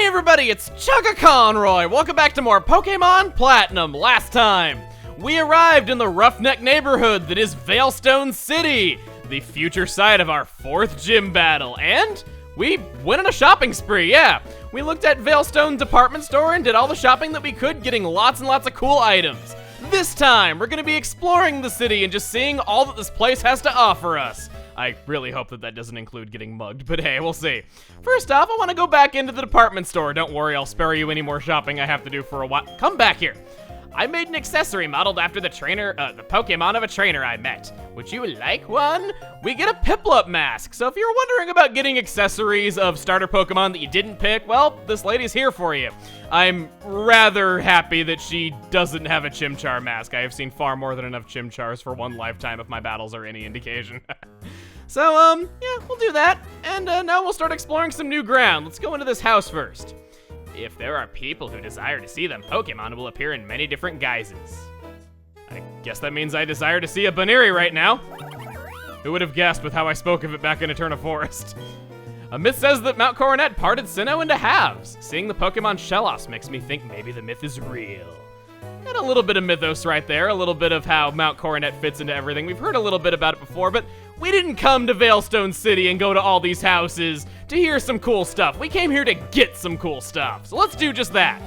Hey everybody, it's Chugga Conroy! Welcome back to more Pokémon Platinum. Last time, we arrived in the roughneck neighborhood that is Veilstone City, the future site of our 4th gym battle, and we went on a shopping spree, yeah. We looked at Veilstone department store and did all the shopping that we could, getting lots and lots of cool items. This time, we're gonna be exploring the city and just seeing all that this place has to offer us. I really hope that that doesn't include getting mugged, but hey, we'll see. First off, I want to go back into the department store. Don't worry, I'll spare you any more shopping I have to do for a while. Come back here. I made an accessory modeled after the Pokemon of a trainer I met. Would you like one? We get a Piplup mask. So if you're wondering about getting accessories of starter Pokemon that you didn't pick, well, this lady's here for you. I'm rather happy that she doesn't have a Chimchar mask. I have seen far more than enough Chimchars for one lifetime if my battles are any indication. So, yeah, we'll do that. And now we'll start exploring some new ground. Let's go into this house first. If there are people who desire to see them, Pokemon will appear in many different guises. I guess that means I desire to see a Baneri right now. Who would have guessed with how I spoke of it back in Eterna Forest? A myth says that Mount Coronet parted Sinnoh into halves. Seeing the Pokemon Shellos makes me think maybe the myth is real. Got a little bit of mythos right there, a little bit of how Mount Coronet fits into everything. We've heard a little bit about it before, but we didn't come to Veilstone City and go to all these houses to hear some cool stuff. We came here to get some cool stuff, so let's do just that.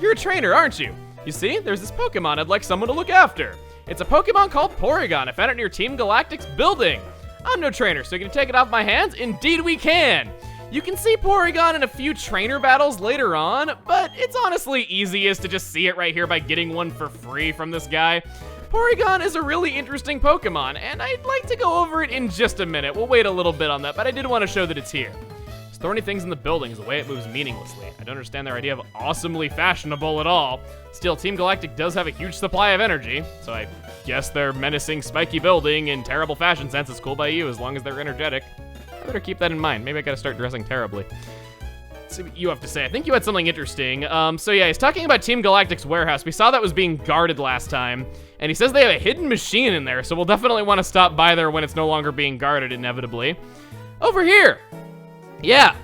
You're a trainer, aren't you? You see, there's this Pokemon I'd like someone to look after. It's a Pokemon called Porygon. I found it near Team Galactic's building. I'm no trainer, so you can take it off my hands? Indeed we can. You can see Porygon in a few trainer battles later on, but it's honestly easiest to just see it right here by getting one for free from this guy. Porygon is a really interesting Pokemon, and I'd like to go over it in just a minute. We'll wait a little bit on that, but I did want to show that it's here. There's thorny things in the buildings, the way it moves meaninglessly. I don't understand their idea of awesomely fashionable at all. Still, Team Galactic does have a huge supply of energy, so I guess their menacing, spiky building in terrible fashion sense is cool by you as long as they're energetic. I better keep that in mind. Maybe I gotta start dressing terribly. Let's see what you have to say. I think you had something interesting. So yeah, he's talking about Team Galactic's warehouse. We saw that was being guarded last time, and he says they have a hidden machine in there, so we'll definitely want to stop by there when it's no longer being guarded, inevitably. Over here! Yeah.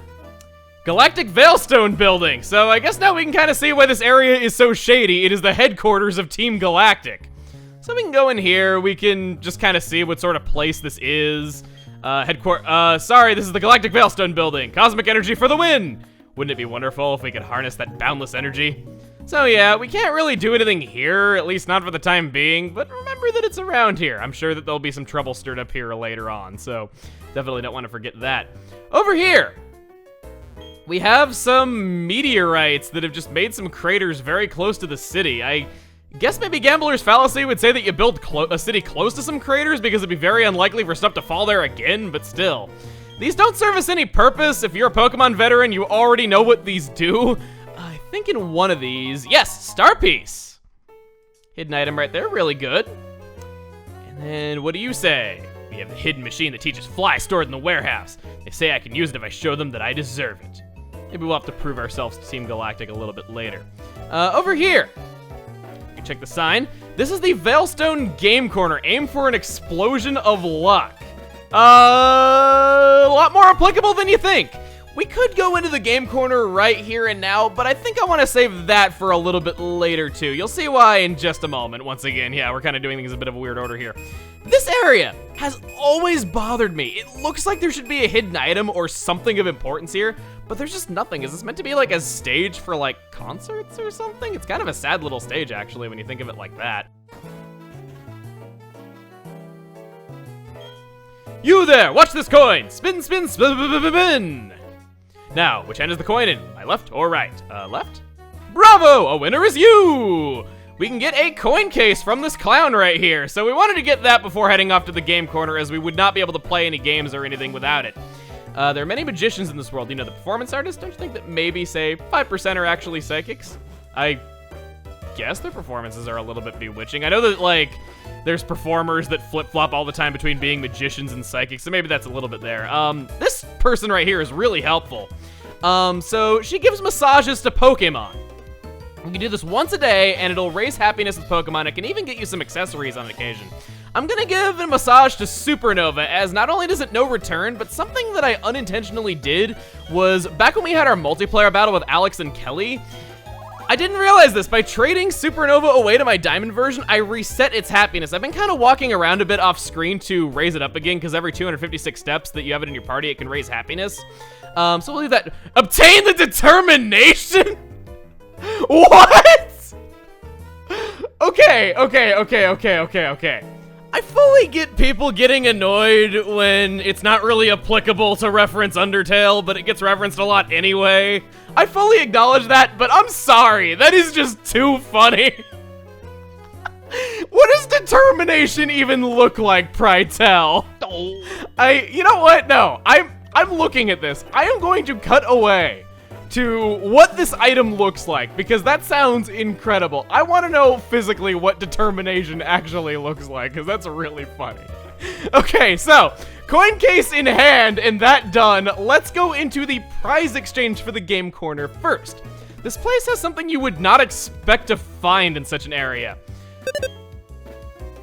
Galactic Veilstone building. So I guess now we can kind of see why this area is so shady. It is the headquarters of Team Galactic. So we can go in here. We can just kind of see what sort of place this is. Sorry, this is the Galactic Veilstone building. Cosmic energy for the win! Wouldn't it be wonderful if we could harness that boundless energy? So yeah, we can't really do anything here, at least not for the time being, but remember that it's around here. I'm sure that there'll be some trouble stirred up here later on, so definitely don't want to forget that. Over here, we have some meteorites that have just made some craters very close to the city. I guess maybe Gambler's Fallacy would say that you build a city close to some craters because it'd be very unlikely for stuff to fall there again, but still. These don't serve us any purpose. If you're a Pokemon veteran, you already know what these do. I think in one of these, yes, Star Piece. Hidden item right there, really good. And then what do you say? We have the hidden machine that teaches fly stored in the warehouse. They say I can use it if I show them that I deserve it. Maybe we'll have to prove ourselves to Team Galactic a little bit later. Over here. Check the sign. This is the Veilstone Game Corner. Aim for an explosion of luck. A lot more applicable than you think. We could go into the Game Corner right here and now, but I think I want to save that for a little bit later too. You'll see why in just a moment. Once again, yeah, we're kind of doing things in a bit of a weird order here. This area has always bothered me. It looks like there should be a hidden item or something of importance here, but there's just nothing. Is this meant to be like a stage for like concerts or something? It's kind of a sad little stage actually when you think of it like that. You there, watch this coin. Spin, spin, spin, spin, spin. Now, which hand is the coin in? My left or right? Left? Bravo, a winner is you. We can get a coin case from this clown right here. So we wanted to get that before heading off to the Game Corner as we would not be able to play any games or anything without it. There are many magicians in this world. You know, the performance artists, don't you think that maybe, say, 5% are actually psychics? I guess their performances are a little bit bewitching. I know that, like, there's performers that flip-flop all the time between being magicians and psychics, so maybe that's a little bit there. This person right here is really helpful. So she gives massages to Pokemon. You can do this once a day, and it'll raise happiness with Pokemon. It can even get you some accessories on occasion. I'm gonna give a massage to Supernova, as not only does it no return, but something that I unintentionally did was, back when we had our multiplayer battle with Alex and Kelly, I didn't realize this. By trading Supernova away to my Diamond version, I reset its happiness. I've been kind of walking around a bit off screen to raise it up again, because every 256 steps that you have it in your party, it can raise happiness. So we'll leave that. Obtain the determination? What? Okay. I fully get people getting annoyed when it's not really applicable to reference Undertale, but it gets referenced a lot anyway. I fully acknowledge that, but I'm sorry. That is just too funny. What does determination even look like, Prytel? You know what? No, I'm looking at this. I am going to cut away to what this item looks like, because that sounds incredible. I want to know physically what determination actually looks like, because that's really funny. Okay, so coin case in hand and that done, let's go into the prize exchange for the game corner first. This place has something you would not expect to find in such an area.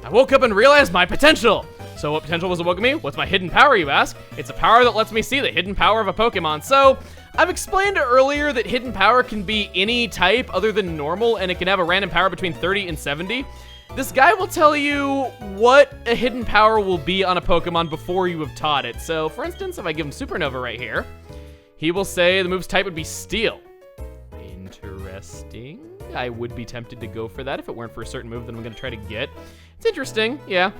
I woke up and realized my potential. So what potential was awoken me? What's my hidden power, you ask? It's a power that lets me see the hidden power of a Pokemon. So I've explained earlier that hidden power can be any type other than normal, and it can have a random power between 30 and 70. This guy will tell you what a hidden power will be on a Pokemon before you have taught it. So for instance, if I give him Supernova right here, he will say the move's type would be Steel. Interesting. I would be tempted to go for that if it weren't for a certain move that I'm gonna try to get. It's interesting, yeah.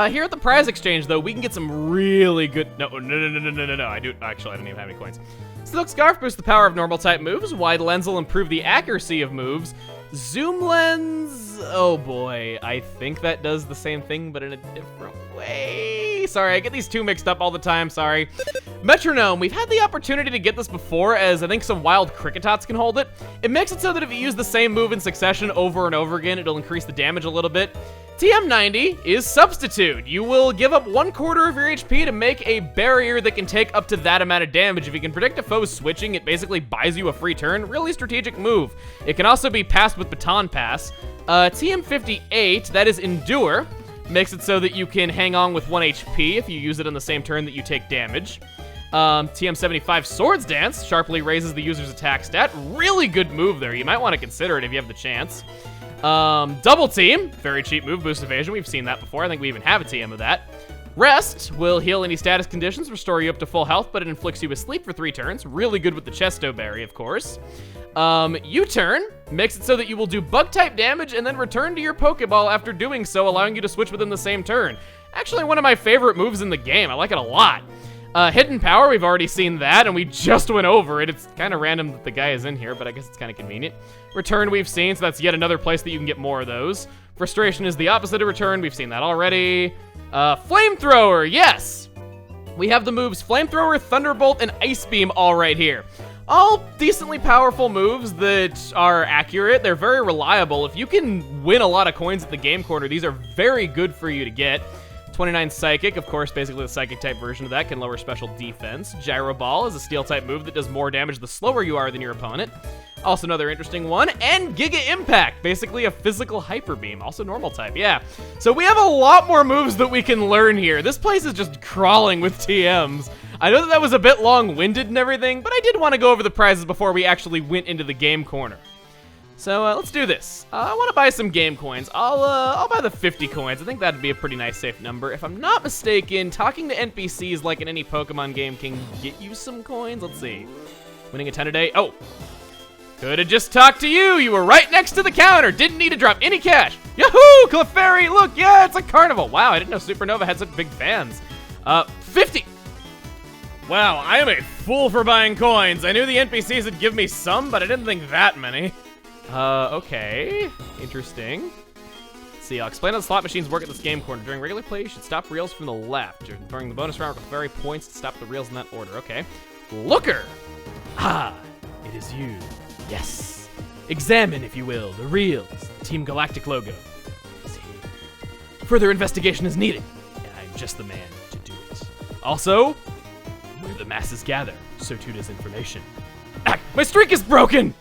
Here at the prize exchange, though, we can get some really good... No, I don't even have any coins. Silk Scarf boosts the power of normal type moves. Wide Lens will improve the accuracy of moves. Zoom Lens... Oh boy, I think that does the same thing, but in a different way. Sorry, I get these two mixed up all the time, sorry. Metronome, we've had the opportunity to get this before, as I think some wild Cricketots can hold it. It makes it so that if you use the same move in succession over and over again, it'll increase the damage a little bit. TM90 is Substitute. You will give up 1/4 of your HP to make a barrier that can take up to that amount of damage. If you can predict a foe's switching, it basically buys you a free turn. Really strategic move. It can also be passed with Baton Pass. TM58, that is Endure. Makes it so that you can hang on with 1 HP if you use it on the same turn that you take damage. TM75 Swords Dance sharply raises the user's attack stat. Really good move there. You might want to consider it if you have the chance. Double Team, very cheap move, boost evasion. We've seen that before. I think we even have a TM of that. Rest will heal any status conditions, restore you up to full health, but it inflicts you with sleep for 3 turns. Really good with the Chesto Berry, of course. U-Turn makes it so that you will do bug-type damage and then return to your Pokeball after doing so, allowing you to switch within the same turn. Actually, one of my favorite moves in the game. I like it a lot. Hidden Power, we've already seen that, and we just went over it. It's kind of random that the guy is in here, but I guess it's kind of convenient. Return we've seen, so that's yet another place that you can get more of those. Frustration is the opposite of Return. We've seen that already. Flamethrower, yes! We have the moves Flamethrower, Thunderbolt, and Ice Beam all right here. All decently powerful moves that are accurate. They're very reliable. If you can win a lot of coins at the game corner, these are very good for you to get. 29 Psychic, of course, basically the Psychic type version of that, can lower special defense. Gyro Ball is a Steel type move that does more damage the slower you are than your opponent. Also another interesting one. And Giga Impact, basically a physical Hyper Beam, also normal type, yeah. So we have a lot more moves that we can learn here. This place is just crawling with TMs. I know that was a bit long-winded and everything, but I did want to go over the prizes before we actually went into the game corner. So let's do this. I want to buy some game coins. I'll buy the 50 coins. I think that'd be a pretty nice safe number. If I'm not mistaken, talking to NPCs like in any Pokemon game can get you some coins. Let's see. Winning a 10 a day. Oh. Could have just talked to you. You were right next to the counter. Didn't need to drop any cash. Yahoo! Clefairy, look, yeah, it's a carnival. Wow, I didn't know Supernova had such big fans. 50. Wow, I am a fool for buying coins. I knew the NPCs would give me some, but I didn't think that many. Okay. Interesting. Let's see, I'll explain how the slot machines work at this game corner. During regular play, you should stop reels from the left. During the bonus round, Clefairy points to stop the reels in that order. Okay. Looker! Ah, it is you. Yes. Examine, if you will, the reels. The Team Galactic logo is here. Further investigation is needed, and I'm just the man to do it. Also, where the masses gather, so too does information. Ah, my streak is broken!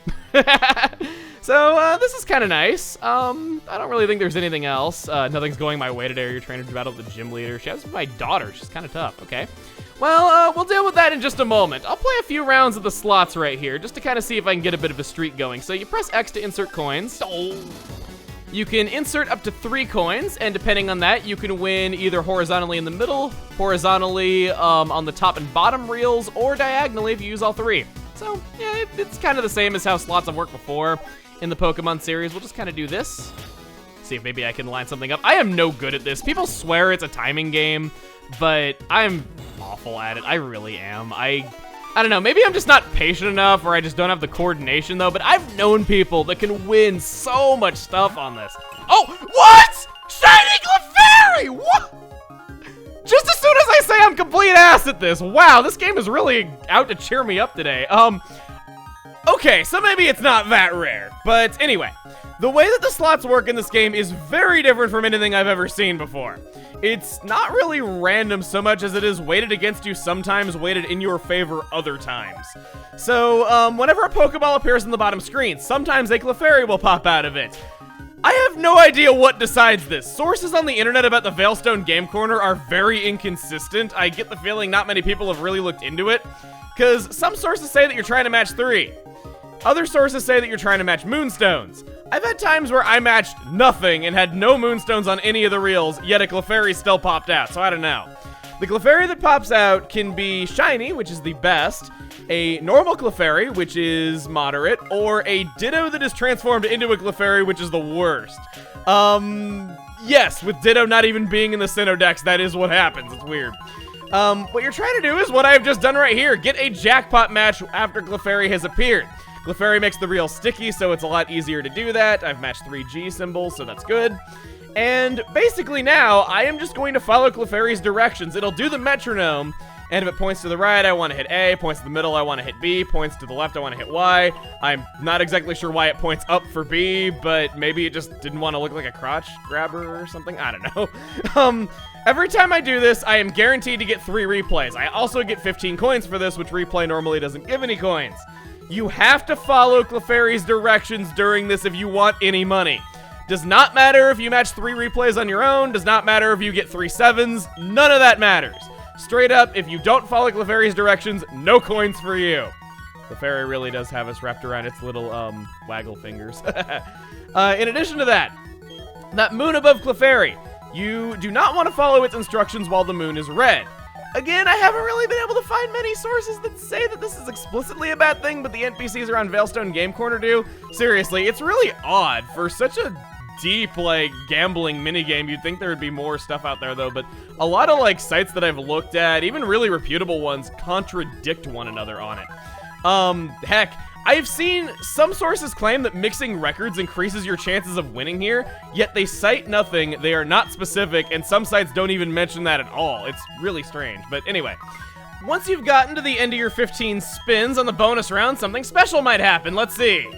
So, this is kind of nice. I don't really think there's anything else. Nothing's going my way today. Your trainer to battle the gym leader. She has my daughter. She's kind of tough. Okay. Well, we'll deal with that in just a moment. I'll play a few rounds of the slots right here, just to kind of see if I can get a bit of a streak going. So you press X to insert coins. You can insert up to 3 coins, and depending on that, you can win either horizontally in the middle, horizontally on the top and bottom reels, or diagonally if you use all 3. So, yeah, it's kind of the same as how slots have worked before in the Pokemon series. We'll just kind of do this. See if maybe I can line something up. I am no good at this. People swear it's a timing game, but I'm awful at it. I really am. I don't know. Maybe I'm just not patient enough, or I just don't have the coordination, though. But I've known people that can win so much stuff on this. Oh, what? Shiny Clefairy! What? Just as soon as I say I'm complete ass at this. Wow, this game is really out to cheer me up today. Okay, so maybe it's not that rare. But anyway, the way that the slots work in this game is very different from anything I've ever seen before. It's not really random so much as it is weighted against you sometimes, weighted in your favor other times. So, whenever a Pokeball appears on the bottom screen, sometimes a Clefairy will pop out of it. I have no idea what decides this. Sources on the internet about the Veilstone Game Corner are very inconsistent. I get the feeling not many people have really looked into it, because some sources say that you're trying to match 3. Other sources say that you're trying to match Moonstones. I've had times where I matched nothing and had no Moonstones on any of the reels, yet a Clefairy still popped out, so I don't know. The Clefairy that pops out can be shiny, which is the best, a normal Clefairy, which is moderate, or a Ditto that is transformed into a Clefairy, which is the worst. Yes, with Ditto not even being in the Sinnoh Dex, that is what happens. It's weird. What you're trying to do is what I've just done right here. Get a jackpot match after Clefairy has appeared. Clefairy makes the reel sticky, so it's a lot easier to do that. I've matched 3 G symbols, so that's good. And basically now, I am just going to follow Clefairy's directions. It'll do the metronome, and if it points to the right, I want to hit A, points to the middle, I want to hit B, points to the left, I want to hit Y. I'm not exactly sure why it points up for B, but maybe it just didn't want to look like a crotch grabber or something. I don't know. Every time I do this, I am guaranteed to get 3 replays. I also get 15 coins for this, which replay normally doesn't give any coins. You have to follow Clefairy's directions during this if you want any money. Does not matter if you match 3 replays on your own, does not matter if you get 3 7s, none of that matters. Straight up, if you don't follow Clefairy's directions, no coins for you. Clefairy really does have us wrapped around its little, waggle fingers. In addition to that moon above Clefairy, you do not want to follow its instructions while the moon is red. Again, I haven't really been able to find many sources that say that this is explicitly a bad thing, but the NPCs around Veilstone Game Corner do. Seriously, it's really odd for such a deep, like, gambling minigame. You'd think there would be more stuff out there, though, but a lot of, like, sites that I've looked at, even really reputable ones, contradict one another on it. Heck, I've seen some sources claim that mixing records increases your chances of winning here, yet they cite nothing, they are not specific, and some sites don't even mention that at all. It's really strange, but anyway. Once you've gotten to the end of your 15 spins on the bonus round, something special might happen. Let's see.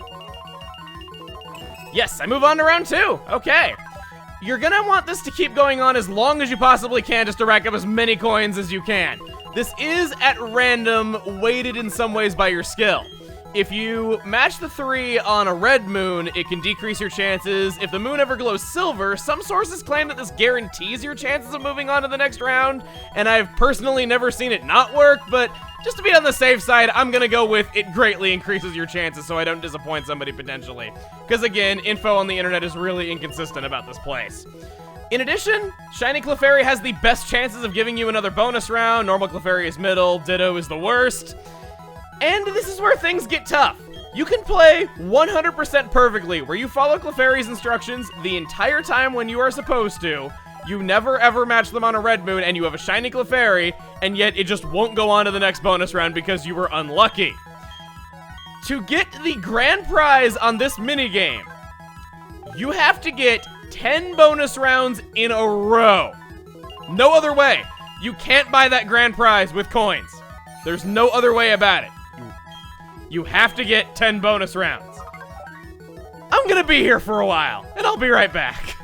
Yes, I move on to round 2. Okay. You're gonna want this to keep going on as long as you possibly can, just to rack up as many coins as you can. This is at random, weighted in some ways by your skill. If you match the 3 on a red moon, it can decrease your chances. If the moon ever glows silver, some sources claim that this guarantees your chances of moving on to the next round, and I've personally never seen it not work, but just to be on the safe side, I'm gonna go with it greatly increases your chances so I don't disappoint somebody potentially. Because again, info on the internet is really inconsistent about this place. In addition, Shiny Clefairy has the best chances of giving you another bonus round, normal Clefairy is middle, Ditto is the worst. And this is where things get tough. You can play 100% perfectly, where you follow Clefairy's instructions the entire time when you are supposed to. You never ever match them on a red moon, and you have a shiny Clefairy, and yet it just won't go on to the next bonus round because you were unlucky. To get the grand prize on this minigame, you have to get 10 bonus rounds in a row. No other way. You can't buy that grand prize with coins. There's no other way about it. You have to get 10 bonus rounds. I'm gonna be here for a while, and I'll be right back.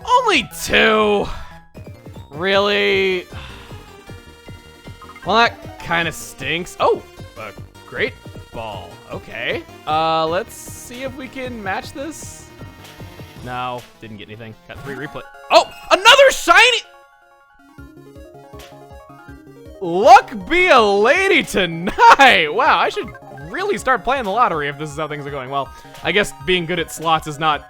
Only 2? Really? Well, that kind of stinks. Oh, great. ball. Okay. Let's see if we can match this. No, didn't get anything. Got 3 replay. Oh, another shiny! Luck be a lady tonight. Wow, I should really start playing the lottery if this is how things are going. Well, I guess being good at slots is not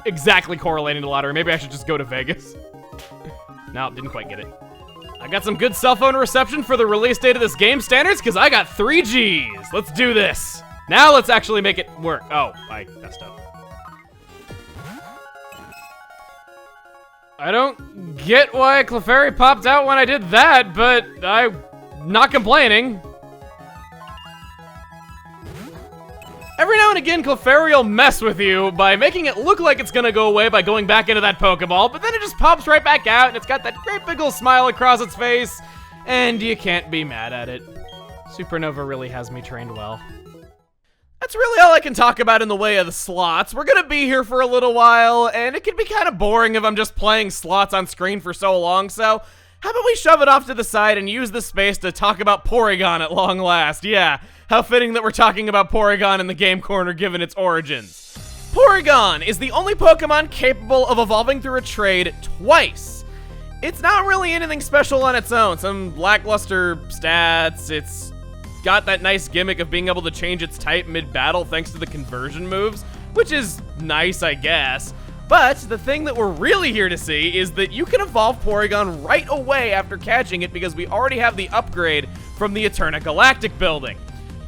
exactly correlating to lottery. Maybe I should just go to Vegas. No, didn't quite get it. I got some good cell phone reception for the release date of this game standards because I got 3Gs. Let's do this. Now let's actually make it work. Oh, I messed up. I don't get why Clefairy popped out when I did that, but I'm not complaining. Every now and again, Clefairy will mess with you by making it look like it's gonna go away by going back into that Pokeball, but then it just pops right back out and it's got that great big old smile across its face, and you can't be mad at it. Supernova really has me trained well. That's really all I can talk about in the way of the slots. We're gonna be here for a little while, and it can be kind of boring if I'm just playing slots on screen for so long, so how about we shove it off to the side and use this space to talk about Porygon at long last? Yeah, how fitting that we're talking about Porygon in the game corner given its origins. Porygon is the only Pokemon capable of evolving through a trade twice. It's not really anything special on its own, some lackluster stats, it's got that nice gimmick of being able to change its type mid-battle thanks to the conversion moves, which is nice, I guess. But the thing that we're really here to see is that you can evolve Porygon right away after catching it because we already have the upgrade from the Eterna Galactic building.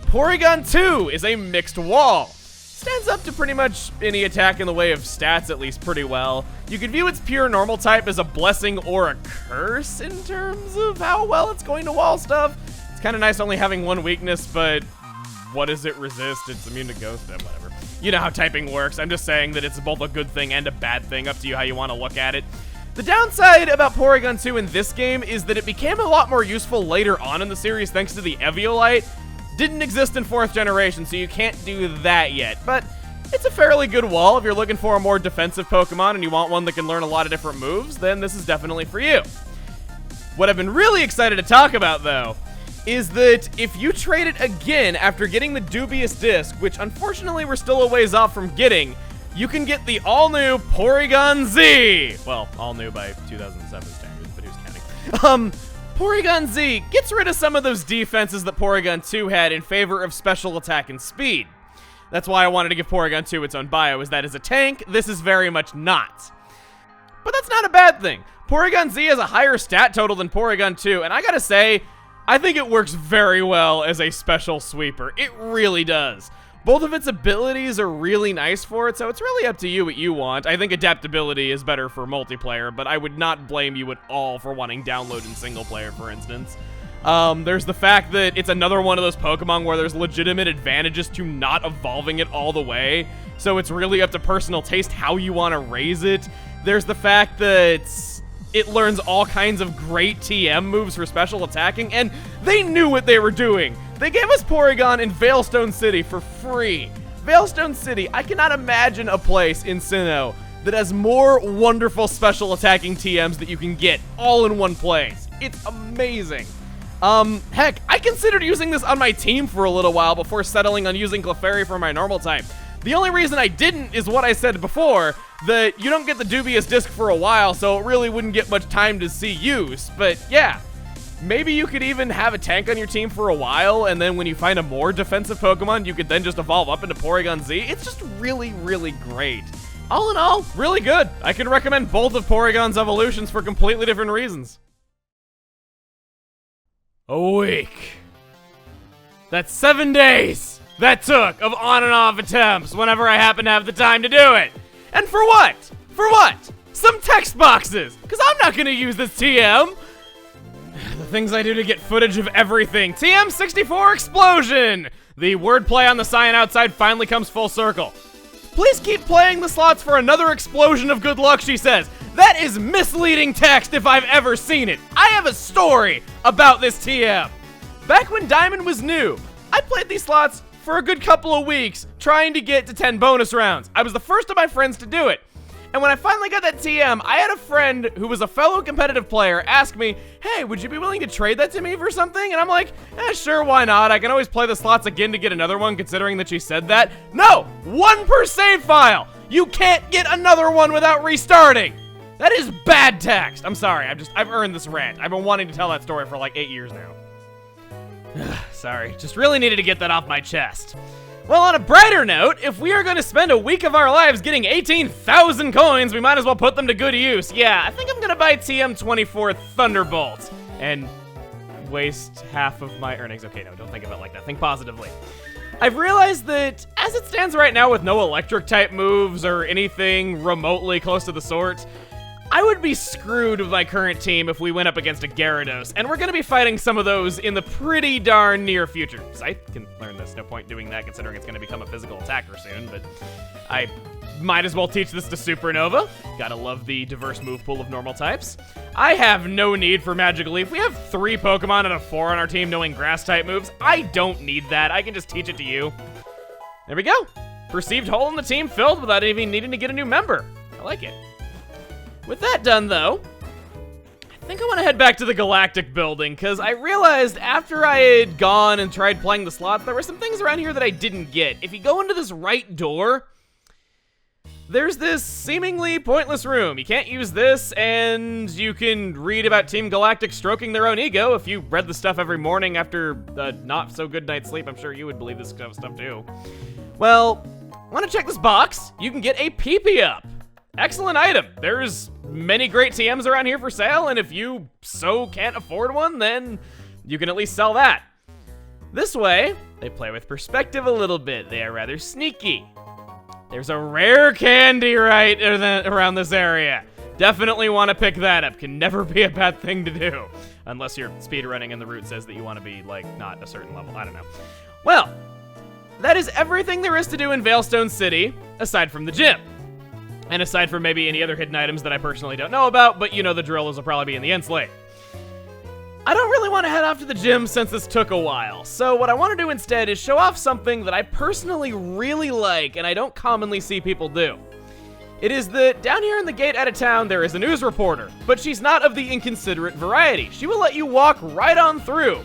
Porygon 2 is a mixed wall. Stands up to pretty much any attack in the way of stats at least pretty well. You can view its pure normal type as a blessing or a curse in terms of how well it's going to wall stuff. It's kind of nice only having one weakness, but what does it resist? It's immune to ghost, whatever. You know how typing works. I'm just saying that it's both a good thing and a bad thing, up to you how you want to look at it. The downside about Porygon 2 in this game is that it became a lot more useful later on in the series thanks to the Eviolite. Didn't exist in 4th generation, so you can't do that yet, but it's a fairly good wall. If you're looking for a more defensive Pokemon and you want one that can learn a lot of different moves, then this is definitely for you. What I've been really excited to talk about, though, is that if you trade it again after getting the dubious disc, which unfortunately we're still a ways off from getting, you can get the all-new Porygon Z! Well, all new by 2007 standards, but who's counting? Porygon Z gets rid of some of those defenses that Porygon 2 had in favor of special attack and speed. That's why I wanted to give Porygon 2 its own bio, is that as a tank, this is very much not. But that's not a bad thing. Porygon Z has a higher stat total than Porygon 2, and I gotta say, I think it works very well as a special sweeper. It really does. Both of its abilities are really nice for it, so it's really up to you what you want. I think adaptability is better for multiplayer, but I would not blame you at all for wanting download in single player, for instance. There's the fact that it's another one of those Pokemon where there's legitimate advantages to not evolving it all the way, so it's really up to personal taste how you want to raise it. There's the fact that it learns all kinds of great TM moves for special attacking, and they knew what they were doing. They gave us Porygon in Veilstone City for free. Veilstone City, I cannot imagine a place in Sinnoh that has more wonderful special attacking TMs that you can get all in one place. It's amazing. Heck, I considered using this on my team for a little while before settling on using Clefairy for my normal type. The only reason I didn't is what I said before, that you don't get the dubious disc for a while, so it really wouldn't get much time to see use. But yeah, maybe you could even have a tank on your team for a while, and then when you find a more defensive Pokemon, you could then just evolve up into Porygon Z. It's just really, really great. All in all, really good. I can recommend both of Porygon's evolutions for completely different reasons. A week. That's 7 days that took of on and off attempts whenever I happen to have the time to do it. And for what? For what? Some text boxes, because I'm not going to use this TM. The things I do to get footage of everything. TM64 Explosion! The wordplay on the sign outside finally comes full circle. Please keep playing the slots for another explosion of good luck, she says. That is misleading text if I've ever seen it. I have a story about this TM. Back when Diamond was new, I played these slots for a good couple of weeks, trying to get to 10 bonus rounds. I was the first of my friends to do it. And when I finally got that TM, I had a friend who was a fellow competitive player ask me, hey, would you be willing to trade that to me for something? And I'm like, sure, why not? I can always play the slots again to get another one, considering that she said that. No! 1 per save file! You can't get another one without restarting! That is bad text. I'm sorry, I've earned this rant. I've been wanting to tell that story for like 8 years now. Sorry, just really needed to get that off my chest. Well, on a brighter note, if we are going to spend a week of our lives getting 18,000 coins, we might as well put them to good use. Yeah, I think I'm going to buy TM24 Thunderbolt and waste half of my earnings. Okay, no, don't think of it like that. Think positively. I've realized that as it stands right now with no electric type moves or anything remotely close to the sort, I would be screwed with my current team if we went up against a Gyarados, and we're going to be fighting some of those in the pretty darn near future. Scythe can learn this, no point doing that considering it's going to become a physical attacker soon, but I might as well teach this to Supernova. Gotta love the diverse move pool of normal types. I have no need for Magical Leaf. We have 3 Pokemon out of 4 on our team knowing grass type moves. I don't need that, I can just teach it to you. There we go. Perceived hole in the team filled without even needing to get a new member. I like it. With that done, though, I think I want to head back to the Galactic building, because I realized after I had gone and tried playing the slots, there were some things around here that I didn't get. If you go into this right door, there's this seemingly pointless room. You can't use this, and you can read about Team Galactic stroking their own ego. If you read the stuff every morning after a not-so-good night's sleep, I'm sure you would believe this kind of stuff, too. Well, want to check this box? You can get a P-Up. Excellent item. There's many great TMs around here for sale, and if you so can't afford one, then you can at least sell that. This way, they play with perspective a little bit. They are rather sneaky. There's a rare candy right around this area. Definitely want to pick that up. Can never be a bad thing to do. Unless you're speedrunning and the route says that you want to be, like, not a certain level. I don't know. Well, that is everything there is to do in Veilstone City, aside from the gym. And aside from maybe any other hidden items that I personally don't know about, but you know the drill, those will probably be in the end slate. I don't really want to head off to the gym since this took a while, so what I want to do instead is show off something that I personally really like and I don't commonly see people do. It is that down here in the gate out of town there is a news reporter, but she's not of the inconsiderate variety. She will let you walk right on through.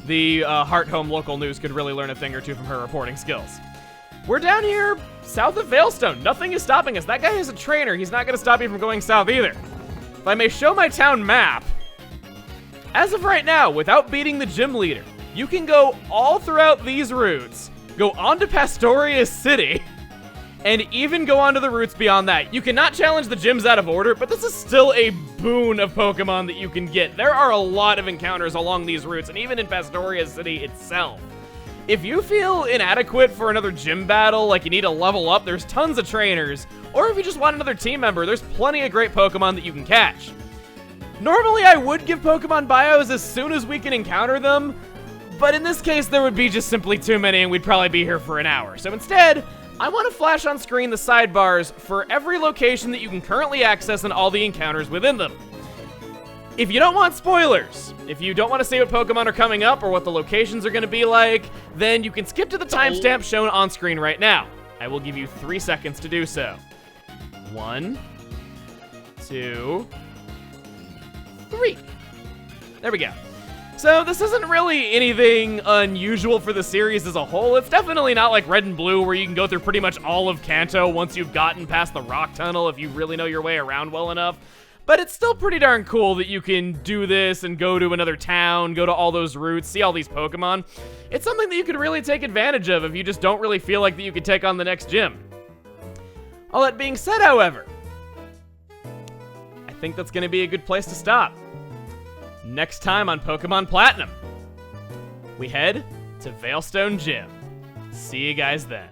The Heart Home local news could really learn a thing or two from her reporting skills. We're down here south of Veilstone. Nothing is stopping us. That guy is a trainer. He's not going to stop you from going south either. If I may show my town map, as of right now, without beating the gym leader, you can go all throughout these routes, go on to Pastoria City, and even go on to the routes beyond that. You cannot challenge the gyms out of order, but this is still a boon of Pokemon that you can get. There are a lot of encounters along these routes, and even in Pastoria City itself. If you feel inadequate for another gym battle, like you need to level up, there's tons of trainers. Or if you just want another team member, there's plenty of great Pokemon that you can catch. Normally, I would give Pokemon bios as soon as we can encounter them, but in this case, there would be just simply too many and we'd probably be here for an hour. So instead, I want to flash on screen the sidebars for every location that you can currently access and all the encounters within them. If you don't want spoilers, if you don't want to see what Pokemon are coming up or what the locations are going to be like, then you can skip to the timestamp shown on screen right now. I will give you 3 seconds to do so. 1, 2, 3. There we go. So this isn't really anything unusual for the series as a whole. It's definitely not like Red and Blue where you can go through pretty much all of Kanto once you've gotten past the rock tunnel if you really know your way around well enough. But it's still pretty darn cool that you can do this and go to another town, go to all those routes, see all these Pokemon. It's something that you could really take advantage of if you just don't really feel like that you could take on the next gym. All that being said, however, I think that's going to be a good place to stop. Next time on Pokemon Platinum, we head to Veilstone Gym. See you guys then.